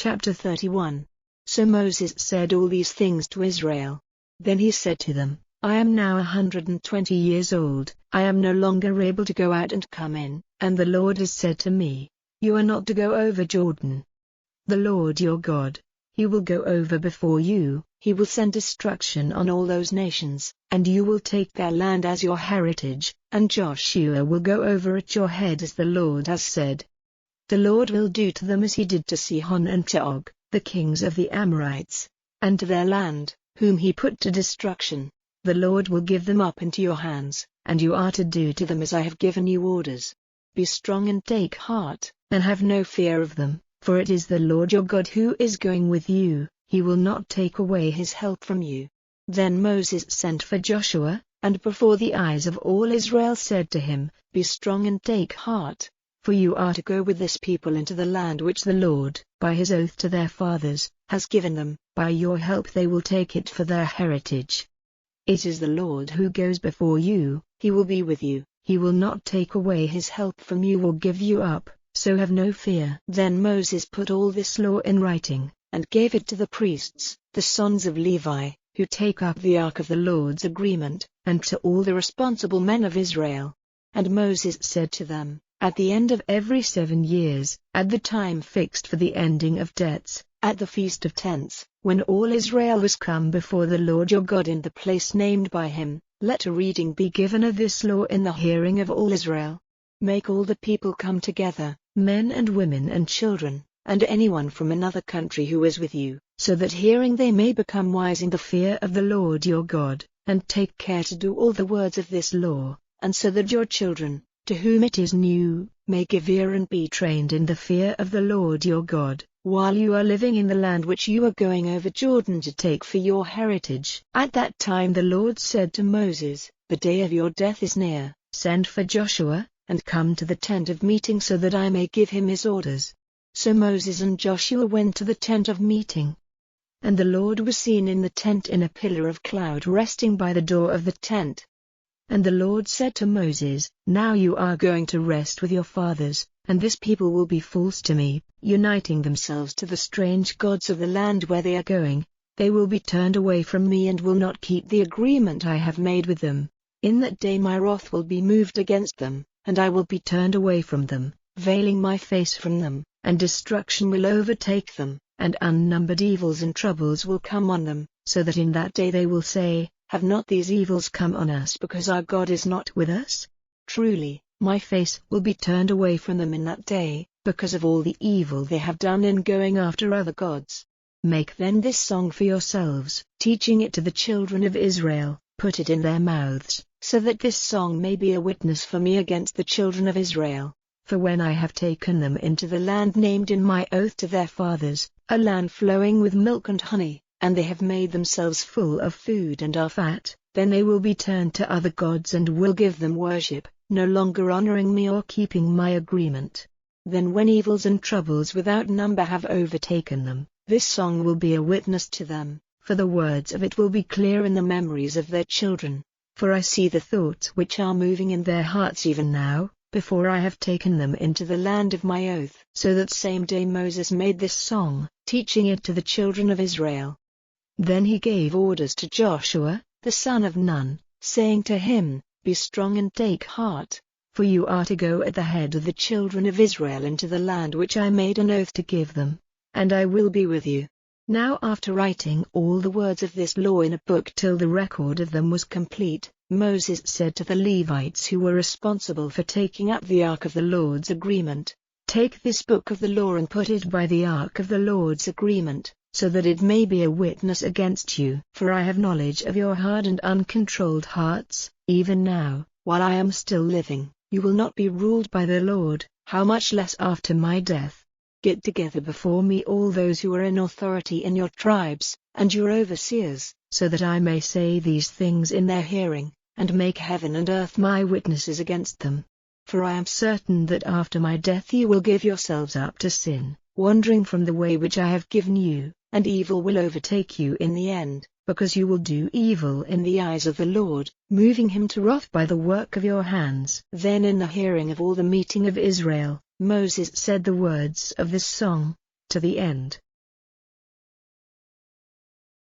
Chapter 31. So Moses said all these things to Israel. Then he said to them, I am now 120 years old, I am no longer able to go out and come in, and the Lord has said to me, you are not to go over Jordan. The Lord your God, He will go over before you, He will send destruction on all those nations, and you will take their land as your heritage, and Joshua will go over at your head as the Lord has said. The Lord will do to them as He did to Sihon and to Og, the kings of the Amorites, and to their land, whom He put to destruction. The Lord will give them up into your hands, and you are to do to them as I have given you orders. Be strong and take heart, and have no fear of them, for it is the Lord your God who is going with you, He will not take away His help from you. Then Moses sent for Joshua, and before the eyes of all Israel said to him, Be strong and take heart, for you are to go with this people into the land which the Lord, by His oath to their fathers, has given them. By your help they will take it for their heritage. It is the Lord who goes before you, He will be with you, He will not take away His help from you or give you up, so have no fear. Then Moses put all this law in writing, and gave it to the priests, the sons of Levi, who take up the ark of the Lord's agreement, and to all the responsible men of Israel. And Moses said to them, At the end of every 7 years, at the time fixed for the ending of debts, at the Feast of Tents, when all Israel was come before the Lord your God in the place named by Him, let a reading be given of this law in the hearing of all Israel. Make all the people come together, men and women and children, and anyone from another country who is with you, so that hearing they may become wise in the fear of the Lord your God, and take care to do all the words of this law, and so that your children, to whom it is new, may give ear and be trained in the fear of the Lord your God, while you are living in the land which you are going over Jordan to take for your heritage. At that time the Lord said to Moses, The day of your death is near, send for Joshua, and come to the tent of meeting so that I may give him his orders. So Moses and Joshua went to the tent of meeting. And the Lord was seen in the tent in a pillar of cloud resting by the door of the tent. And the Lord said to Moses, Now you are going to rest with your fathers, and this people will be false to me, uniting themselves to the strange gods of the land where they are going. They will be turned away from me and will not keep the agreement I have made with them. In that day my wrath will be moved against them, and I will be turned away from them, veiling my face from them, and destruction will overtake them, and unnumbered evils and troubles will come on them, so that in that day they will say, Have not these evils come on us because our God is not with us? Truly, my face will be turned away from them in that day, because of all the evil they have done in going after other gods. Make then this song for yourselves, teaching it to the children of Israel, put it in their mouths, so that this song may be a witness for me against the children of Israel. For when I have taken them into the land named in my oath to their fathers, a land flowing with milk and honey, and they have made themselves full of food and are fat, then they will be turned to other gods and will give them worship, no longer honoring me or keeping my agreement. Then when evils and troubles without number have overtaken them, this song will be a witness to them, for the words of it will be clear in the memories of their children. For I see the thoughts which are moving in their hearts even now, before I have taken them into the land of my oath. So that same day Moses made this song, teaching it to the children of Israel. Then he gave orders to Joshua, the son of Nun, saying to him, Be strong and take heart, for you are to go at the head of the children of Israel into the land which I made an oath to give them, and I will be with you. Now after writing all the words of this law in a book till the record of them was complete, Moses said to the Levites who were responsible for taking up the ark of the Lord's agreement, Take this book of the law and put it by the ark of the Lord's agreement, so that it may be a witness against you. For I have knowledge of your hard and uncontrolled hearts. Even now, while I am still living, you will not be ruled by the Lord, how much less after my death. Get together before me all those who are in authority in your tribes, and your overseers, so that I may say these things in their hearing, and make heaven and earth my witnesses against them. For I am certain that after my death you will give yourselves up to sin, wandering from the way which I have given you, and evil will overtake you in the end, because you will do evil in the eyes of the Lord, moving him to wrath by the work of your hands. Then in the hearing of all the meeting of Israel, Moses said the words of this song, to the end,